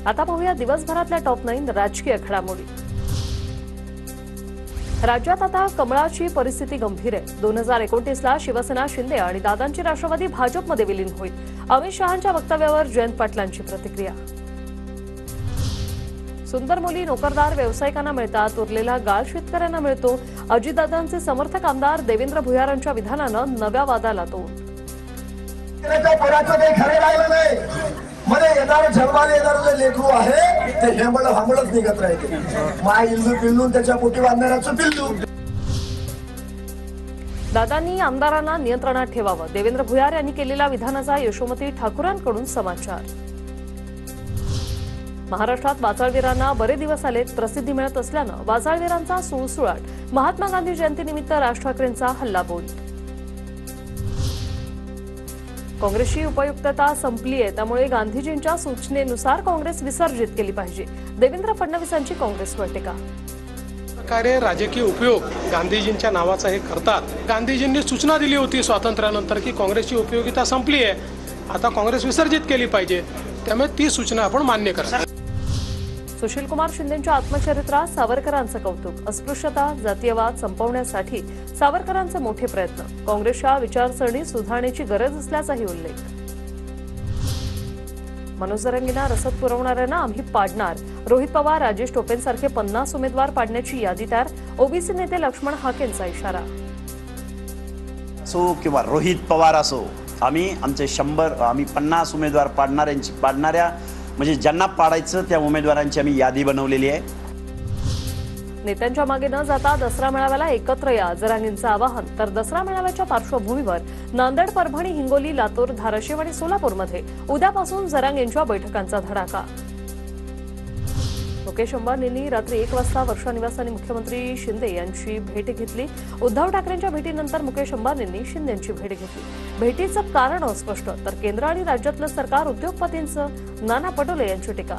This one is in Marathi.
आता पाहूया दिवसभरातल्या टॉप 9 राजकीय घडामोडी। राज्यात आता कमळाची परिस्थिती गंभीर आहे। 2029ला शिवसेना शिंदे आणि दादांची राष्ट्रवादी भाजपमध्ये विलीन होईल। अमित शहांच्या वक्तव्यावर जयंत पाटलांची प्रतिक्रिया। सुंदर मुली नोकरदार व्यावसायिकांना मिळतात, उरलेला गाळ शेतकऱ्यांना मिळतो। अजितदादांचे समर्थक आमदार देवेंद्र भुयारांच्या विधानानं नव्या वादाला तोंड। मध्ये येणारं जन्माला येणारं जे लेकरू आहे ते हेंबळ हांबळच निघत राहते। माय इल्लू पिल्लू त्याच्या पोटी बांधणाऱ्याचं पिल्लू। दादांनी आमदारांना नियंत्रणात ठेवावं, देवेंद्र भुयार यांनी केलेल्या विधानाचा यशोमती ठाकूरांकडून समाचार। महाराष्ट्रात वाचाळवीरांना बरे दिवस आलेत, प्रसिद्धी मिळत असल्यानं वाचाळवीरांचा सुळसुळाट। महात्मा गांधी जयंतीनिमित्त राज ठाकरेंचा हल्लाबोल। काँग्रेसची उपयुक्तता संपली आहे, त्यामुळे गांधीजींच्या सूचनेनुसार काँग्रेस विसर्जित केली पाहिजे। देवेंद्र फडणवीसांची काँग्रेसवर टीका। प्रकारे राजकीय उपयोग गांधीजींच्या नावाचा हे करतात। गांधीजींनी सूचना दिली होती स्वातंत्र्यानंतर की काँग्रेसची उपयोगिता संपली आहे, आता काँग्रेस विसर्जित केली पाहिजे, त्यामुळे ती सूचना आपण मान्य करा। सुशील कुमार शिंदेंच्या आत्मचरित्रात सावरकरांचं कौतुक। अस्पृश्यता जातीयवाद संपवण्यासाठी सावरकरांचे मोठे प्रयत्न। काँग्रेसच्या विचारसरणी सुधारण्याची गरज असल्याचाही उल्लेख। मनोज जरांगेंना रसद पुरवणाऱ्यांना आम्ही पाडणार। रोहित पवार, राजेश टोपेंसारखे 50 उमेदवार पाडण्याची यादी तयार। ओबीसी नेते लक्ष्मण हाकेंचा इशारा। असो किंवा रोहित पवार असो, आम्ही आमचे 50 उमेदवार पाडणाऱ्या म्हणजे ज्यांना पाडायचं त्या उमेदवारांची आम्ही यादी बनवलेली आहे। नेत्यांच्या मागे न जाता दसरा मेळाव्याला एकत्र या, जरांगेंचं आवाहन। तर दसरा मेळाव्याच्या पार्श्वभूमीवर नांदेड, परभणी, हिंगोली, लातूर, धाराशिव आणि सोलापूरमध्ये उद्यापासून जरांगेंच्या बैठकांचा धडाका। मुकेश अंबानींनी रात्री 1 वाजता वर्षा निवासाने मुख्यमंत्री शिंदे यांची भेट घेतली। उद्धव ठाकरेंच्या भेटीनंतर मुकेश अंबानींनी शिंदेंची भेट घेतली। भेटीचं कारण अस्पष्ट, तर केंद्र आणि राज्यातलं सरकार उद्योगपतींचं। नाना पटोले यांची टीका।